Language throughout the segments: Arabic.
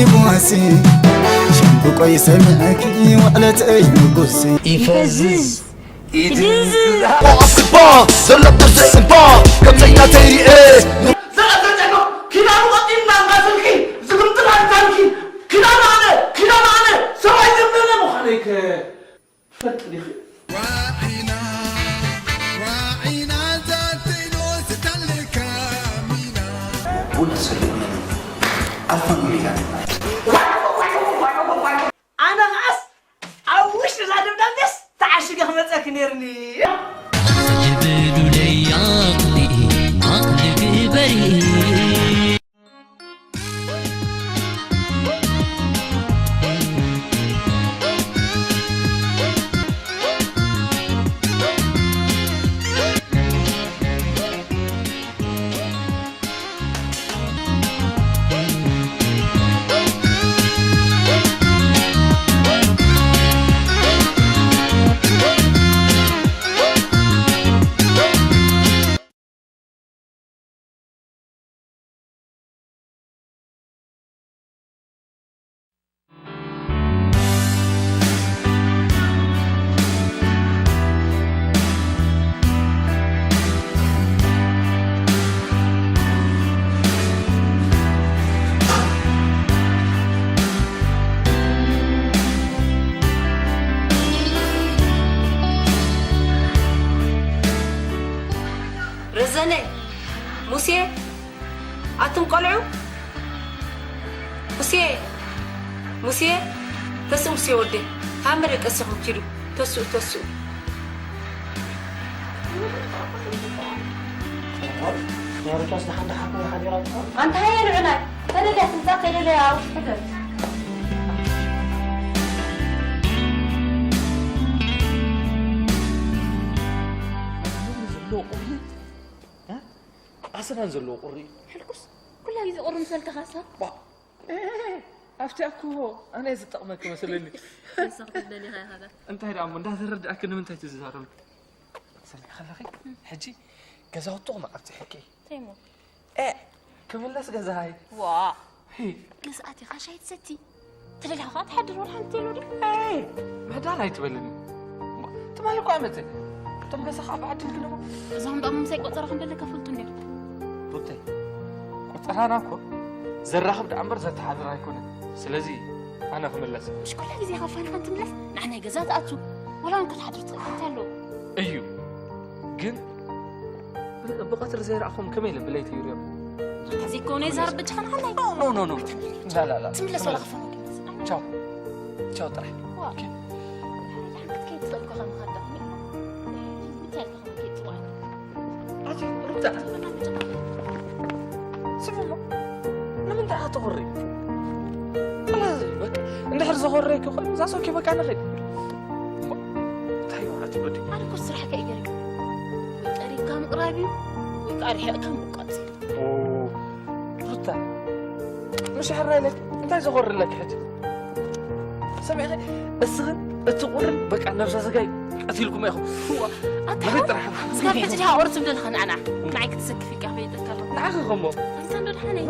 بواسي شنبو كوي سمعكي وعلتي نقصي يفزز يدز عصبا زلت السبا كم زينا تيري ايه زلت كنا نوطي ما سلكي زغمت الانتانكي كنا معنا سواي زمنا مخاليك فتلي راعينا ذاتي نوس تلكامينا ولا سلمنا أفهم لي أنا غاس أوش زادم دمس تعشق خمسك نيرني جبلوا لي عقلي بريء رزانة موسى أتم قلعوا موسى تسو موسى ودي هامرك أسهم كيلو تسو يا رجال لحد حقه حديرات أنت هاي العناي تدري تنتقل إلى أو أصلاً زلوا قري حلقوس كلها يزي قرم سألت خاصة أفتكوا أنا إذا طقمك مثلاً يسقطني هذا أنت هيدا عمو ده ترد أكن من تاي تزهرون سمي خلقي حجي جزاو طقم أفتحكي تيمو كمل لاس جزاي وا هي قصاتي خاشيت ستي تلي لها خاط حد روح أنت لودي ما دا لا يتبلني تمالكوا عمتي تم جزا خاب عدل كلامه زهم بقى ممسك بطرح عند اللي كفلتني روتي قطعنا أكو زرخب دعمر زت حاضر هيكون سلازي أنا كمل مش كل هذه غفان أنت ملف نحن جزات أتو ولا أنك تحضر تقتلوا أيوه جن بقتل زي رأخهم كميل بليت يوريم هذه كوني زهر بتخن علي نو لا تملس ولا غفان تشاو طرح اوكي كيف تطلق خم خدام مثال خم كيف تطلع أجي ربطة سمو لمن ده هتغري خلاص بك ندحر زغريك وخل زاسو كيف كان غير تايو عادي بدي أنا كل صراحة كأجرك ويقاري كم قرابي ويقاري حق كم قاتل أوه ربطة مش حرة لك أنت زغر لك حتى سمع أخي السغن التقرن بك عن نفسها سجاي أتيلكم يا أخو هو أتحرك سكاب حتى لها أورس بدل خن أنا معك تسك في كافيه تكلم نعم غمو أنت ندور حني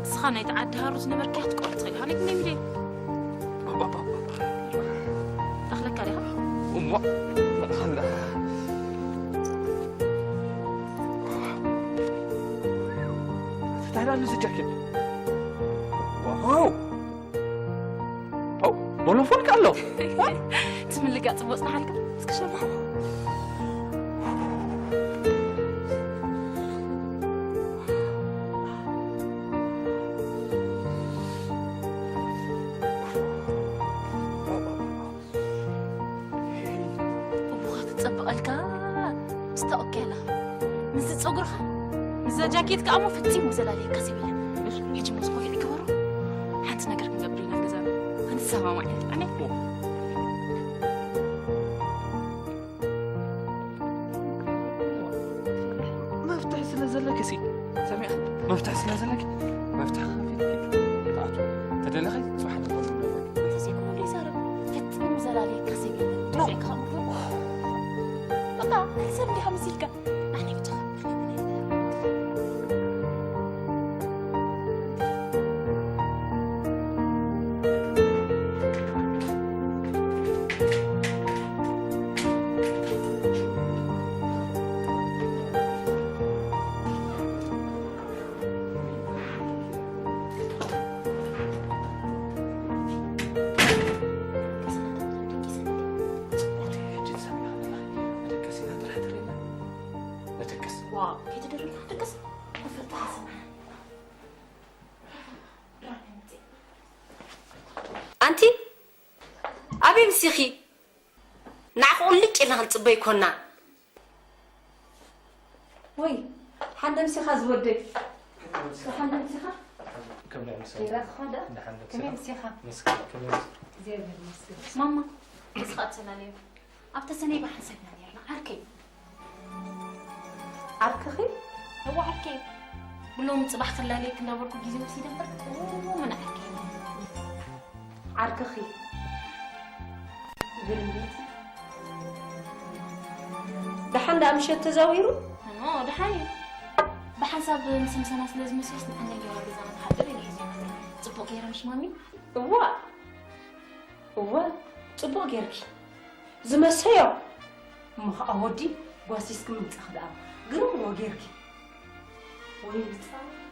سخانة يتعدى هارس نبركات قرط غير هنيك نمدي دخلك عليها خلا تعال نلبس الجاكيت واو بولو فولك الله تسمى اللي قاعد تبوسنا حالك بس كشف جاكيت كأمو فتيم وزلالي كسبله يجي مسكوي يكبروا حنت نقدر نقبرينا في جزاء أنت سوا معي أنا ما افتح سلازلك يا سيدي سامع ما افتح سلازلك ما افتح خفيف تدري خي سبحان الله تسيكون لي صار فتيم وزلالي كسبله زي كامو بقى أحسن لي خمسيلك أنا بتخاف أنتي أبي مسيخي نعقول لك إنها نصبي كنا وي حدا مسيخة زودك حدا مسيخة كم لا مسيخة كيف خدا كم مسيخة زين ماما مسخة سنالي أبتا سنة بحسبنا يعني عركي عركي هو عركي بلوم صباح خلالي كنا بركو جيزي وسيدة فرق ومن عركي عركي بالبيتي دحان دا مشيت تزاويرو؟ دحاني بحسب مسمسنا لازم مسوس نحن نجيو بزمان حضر اللي يزيو صبو غير مش مامي؟ هو صبو غيركي زمسيو ما أودي واسيسكم متخدع قرم وغيركي وين بتصاوي؟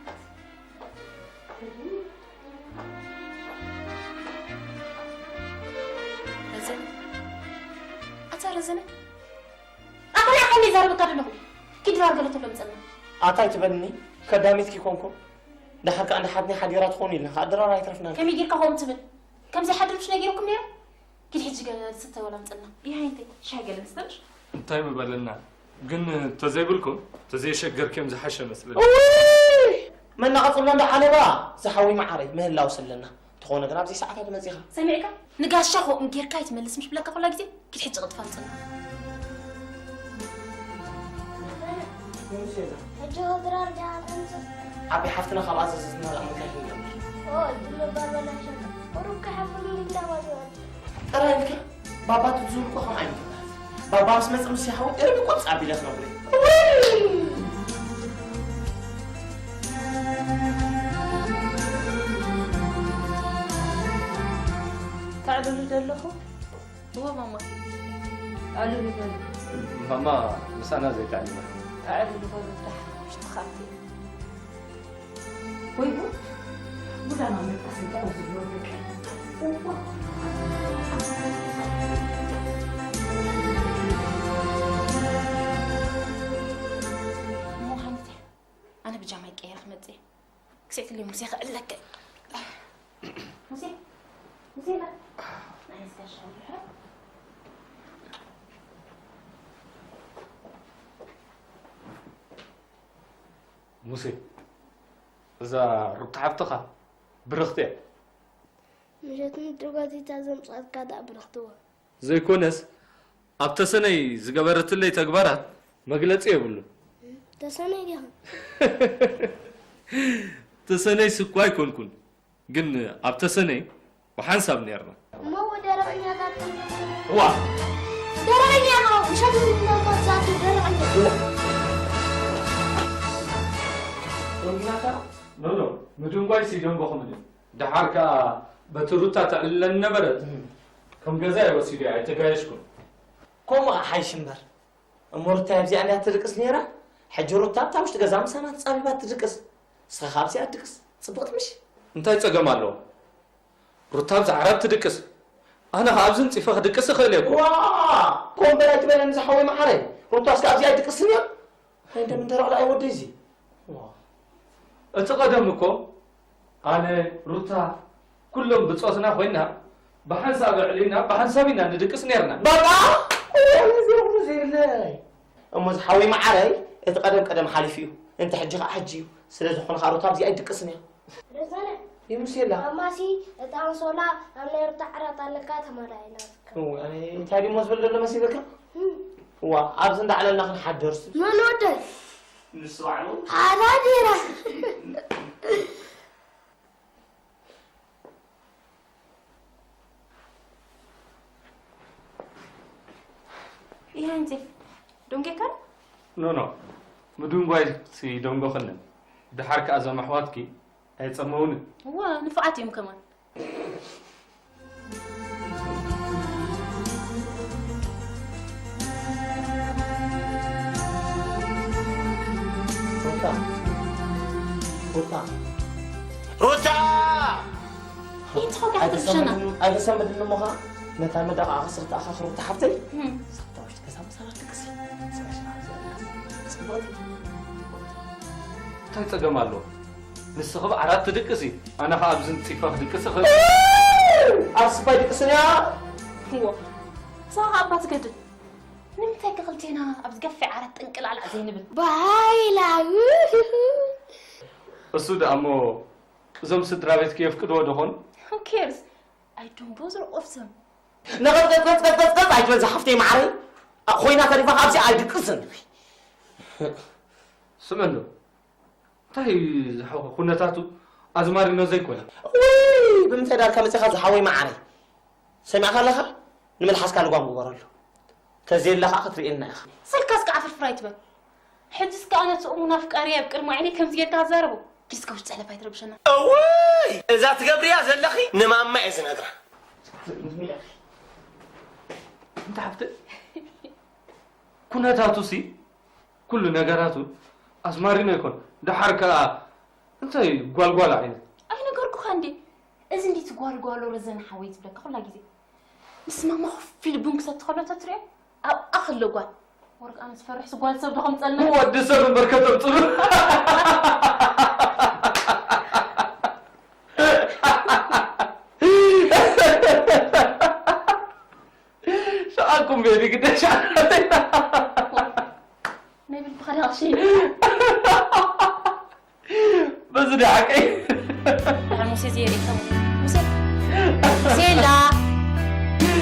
رزنة أتا رزنة أقول زار بقرنه كيد راه قالت له مصنا أعطي تبني كداميتك كونكم دحرك عند حدني حديرات خوني لها أدرى راي ترفنا كم يجيك هون تبن كم زي حد مش نجيركم يا كيد حجي قال ستة ولا مصنا يا انت شاقل مستنش انتي مبللنا قن تزيبلكم تزي شجر كم زي حشة مثلا من نقطنا عند حلبا زحوي معري مهلا وصلنا تخون قراب زي ساعات هذا مزيخة سمعك نقاش شخو مجير كايت ملس مش بلاك ولا كذي كيد حجي غد فهمتنا حجي غدرار جاء أنت عبي حفتنا خلاص ززنا الأمر كاين جمر دلو بابا لا شك وروك حفل لله وجوات أرايك بابا تزورك وخم عندك بابا بس مسك مسيحة إربي كنت أبي لك نقولي تعالوا ندلخو هو ماما تعالوا ندلخو ماما بس أنا زي تعلمها تعالوا ندلخو مش تخافي ويبو بودا ما متقسم تعالوا ندلخو أنا بجامعك يا أحمد كسيت اللي موسيقى لك موسيقى لا عايز أشرح موسي إذا ربط عفتها برختي مشيت ندرقاتي تازم صعد كذا برختوها زي كونس أبتسني زجبرت اللي تكبرت ما قلت إيه بقوله تسني ديها تسني سكواي كون قلنا أبتسني وحنسب نيرنا ما هو درعني هذا وا درعني أنا مش هقول لك ذاتي درعني نو مدون باي سيدون بخمدين دحاركا بتروتا تعلن نبرد كم جزاء وسيدي عتقايشكم كم حي شمبر أمورتها بزي أنا تدركس نيرة حجروتها تامش تجزام سنة تصابي تدركس سخابسي أدركس صبغت مش انت يتقام له رتاب زعرب تدكس انا هابزن صفه دكس خليك واه كون بلاك بين نزحوي معري رتاب سكابسي أدركس نيا هيدا من درا على وديزي واه اتقدمكم انا رتاب كلهم بتصوصنا خوينا بحساب علينا بحسابنا ندكس نيرنا بابا زي الله أما زحوي معري اتقدم قدم حالفيو انت حجيو سلازم خلنا خاروتاب زي أدركس نيا رزانة يمشي لا أماسي تام صولا أنا يرتع عرض على كات مراينا هو يعني تاني مزبل ولا مسيرك هو عاوز ندع على النخل حد درس ما نودل نسوعنو هذا ديرة إيه أنتي دونجي كان نو مدون باي سي دونغو خنن دحارك ازم احواتكي هيصمون هو نفعتهم كمان روتا انت خوك حتى مشنا هذا سمد النموها متى مدى عصرت اخر روتا حفتي سطوش كسام صارت تكسي تاي تقام له نسخب عرات تدكسي انا هابزن صفه دكس خل أرسباي دقسنيا هو صاغ أبا تقدر نمتى قلتينا أبتقفي على تنقل على زينب بايلا እሱ ደግሞ እዞም ስድራ ቤት ከፍቅዶ ደሆን who cares I don't bother of them نغط أيتوز حفتي معري خوينا تريفا خابسي أيدقسن سمعنا تاي كنتاتو أزماري نزاي كونا وي بمثال كم تخذ حوي معري سمع خلها نمل حسكا لقام بورالو كزين لها خطري إلنا يا أخي سلكاسك عفر فرايت بل حدثك أنا تقومنا في قرية بكل معيني كم زيادة هزاربو كيسك وش تسألها فايت ربشنا أوي إذا تقبري يا زلخي نمام ما إذن أقرأ أنت حفت كنتاتو سي كل نجاراتو أزماري نيكون ده حركة أنت قوال عين أي نقولكو خاندي إذن دي تقوال ورزن حويت بلك خلا جزي اسمع ما في البنك ستخلو تتري أو أخلو قوال ورق أنا تفرح سقوال سبقهم تسألنا هو الدسر بركة بطلو شعالكم بيدي كده شعالي ما يبي بخلي غشين بس ده حكي موسى زيري كمان موسى سيلا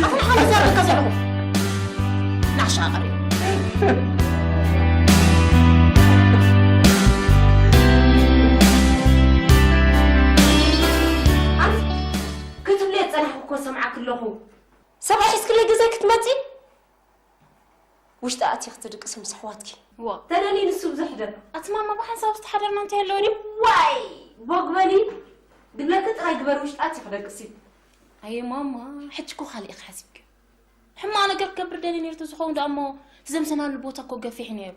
أخنا حالي زارك كزلهم نعشى غريب كتب لي أنا حكوا سمعك كلهم سبع حس كل جزاك تمتي وش تأتي اخترق اسم صحواتك وا تراني نسوب زحدر أتماما بحساب تحضر ما انت هالوري واي بقبلي قلنا كنت غيقبر وش تأتي اخترق اسم أي ماما حتشكو خالي أخاسبك حما أنا قرب كبر داني نيرتو زخون دا أمو تزم سنة البوتا كو قفي حنيب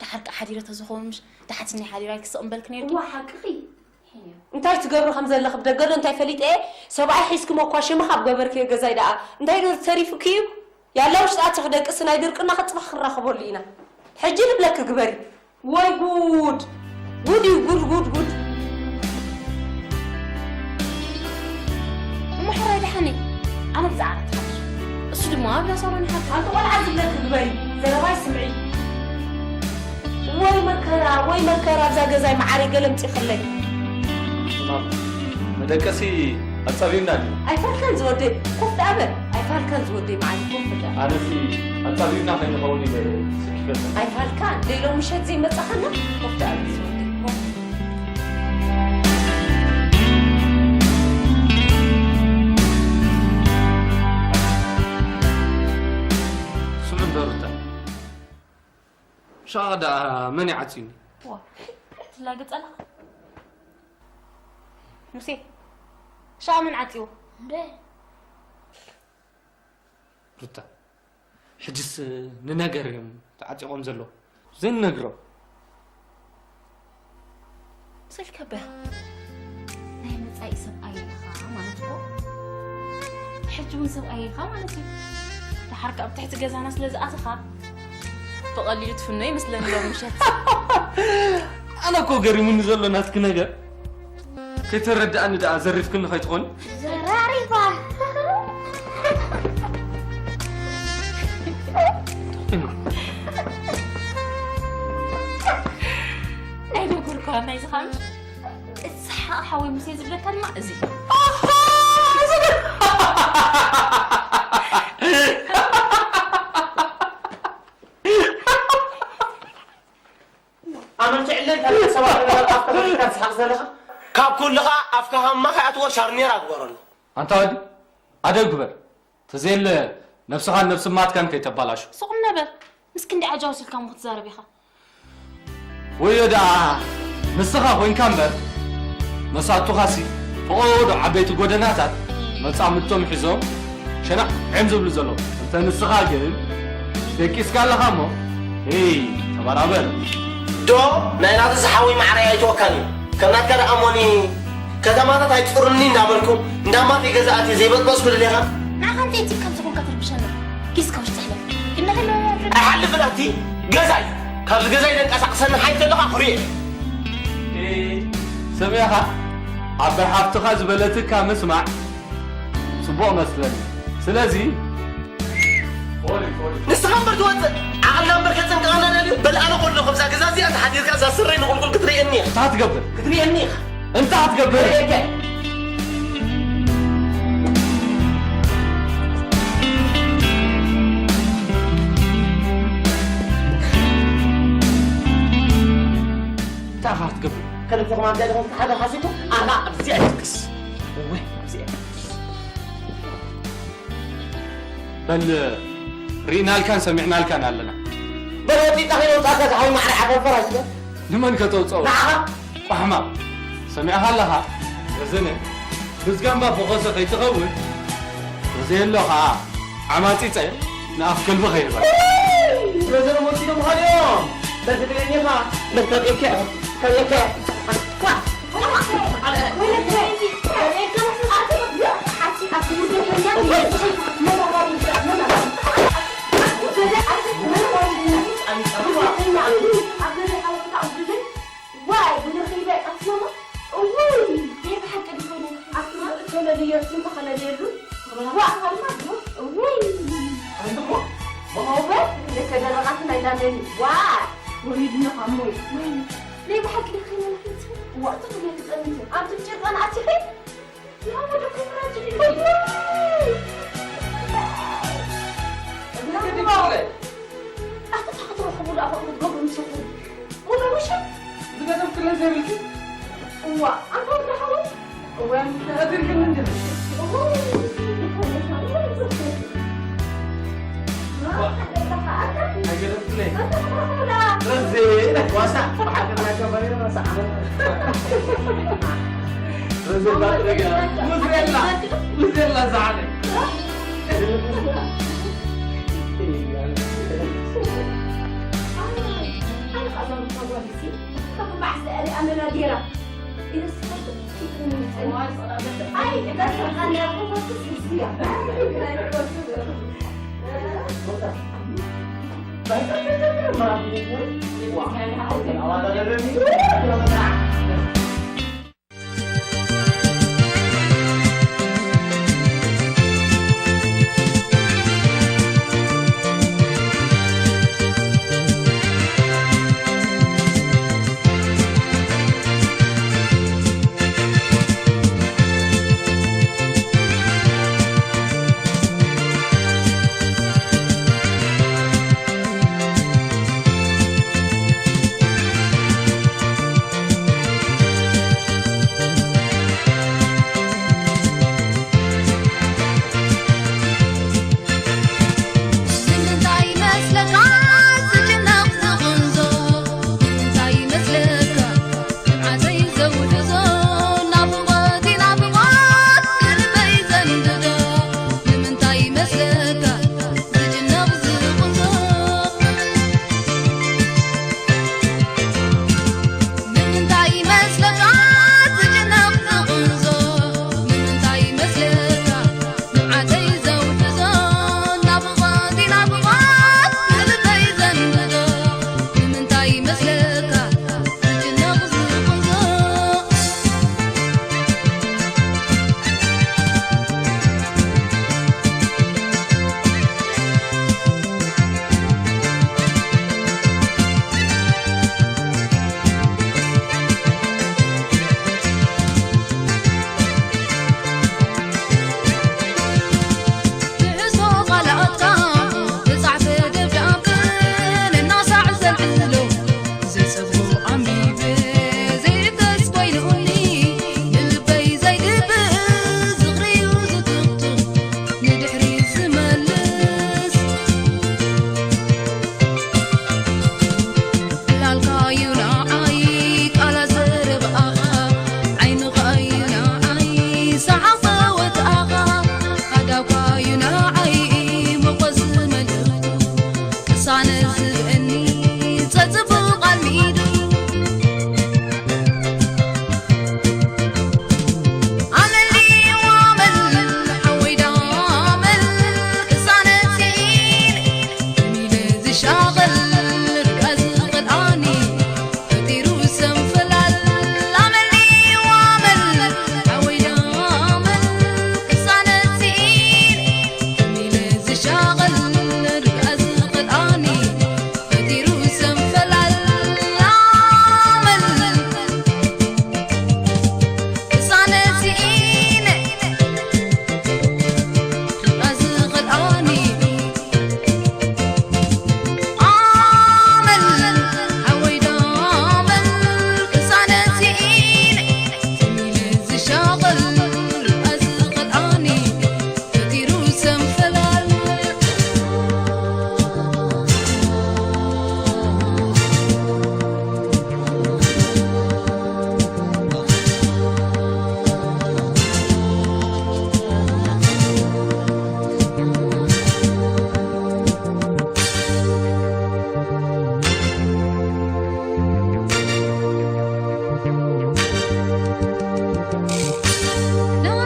دا حرق حديرة زخون مش دا حتني حديرة كسا أمبالك نيرتو وا حقيقي انتاي تقبرو خمزة اللي خبدا قرر انتاي فليت ايه سبعي حيسكم وقواشي مخاب قبرك يا قزاي دا انتاي دور تريفو كيو يالا وش تأتي خدك اسنا يدركنا خطبخ خراخبو لينا حجي لبلك قبري واي جود جود أم حراي دحاني أنا بزعرت حاجة السود ما بلا صارني حاجة أنت ولا عازم لك قبري زي رواي سمعي واي مكرا زاقة زي معاري قلمتي خلي مدكسي أتصابينا دي أي فالكان زودي كفت أبد أي فالكان زودي معي كفت أنا في أتصابينا خلينا نقولي سكيبتنا أي فالكان دي لو مشهد زي ما تسخنا كفت أبد زودي سمن دورتا شاهد مني عتيني وا تلاقت ألا موسي شا من عتيو رتا حجس ننقر تعطي قوم زلو زين نقرو سلك به ناي مصاي سب ايخا مالتكو حجون سب ايخا مالتي تحرك اب تحت غزانا سلازاتخا بقليل تفني مثلني لو مشات أنا كو قري من زلو ناتك نقر كيترد أني دا أزرف كل خيط خون زراريفا أي نقول كلام نايز خامس الصحة حاول مسيز بلا كان مأزي عملت علم هذا سواء أفكار كان سحق زلها كاب كلها أفكار ما خياتوا شارنير أكبرنا أنت هادي هذا الكبر تزيل نفسها نفس ما كان كي تبلاش سوق النبر مسكين دي عجوز الكام متزارب يخا ويدا نسخة وين كان بر مساتو خاسي فقود عبيت قدناتات متصامتهم حزوم شنع عمزو بلزلو انت نسخة جل ديكيس قال لها مو اي تبارابر دو ناينات الزحاوي معريا يتوكلني كمنات كده أموني كذا ما تتاي تفرني نداملكم ندامات يجزاتي زي بس كل ليها نعم تيجي كم تكون كتر بشنا كيس كوش تحلم إنها هلا أحل بلاتي جزاي كذا جزاي لك أسقسنا حيث تلقى خريج سميها عبي حفتخا زبلتك كامسمع صبوق مسلني سلازي فولي نستغمر توزن عقلنا مركزن قانا نالي بل أنا أقول لكم زازي أنت حديث كذا سرين نقول كتري النيخ انت هتقبل كتري النيخ انت هتقبل انت هتقبل كلمتكم عن ذلك هذا حاسبه أنا أبزي أتكس وين أبزي أتكس بل رينا الكان سمعنا الكان علنا بلوتي تخيل وتأكد حول معنا عقل فراش لمن كتوصل نعم فحما سمعها لها وزنه بزقان باب غصة يتغول وزين لها عماتي تاي ناف كل بخير بقى وزن موتي لهم هاليوم بس تبيني ما بس كان يكاد ليه بحق لي خلينا نحط وقت اللي تسألني أنت بتشوف أنا أتحي لا ما دخل راجلي أخذ الخبور أخذ قبل مسافر ولا وش إذا كان كل زي هو أنت ولا حول وين هذا اللي من رزي واسع حاجة ما كبرين واسع رزي بطريقة موزيلا زعلي أنا أظن طوالي طب بعد أنا نادرة إذا سمعت أي إذا سمعت أنا أقول لا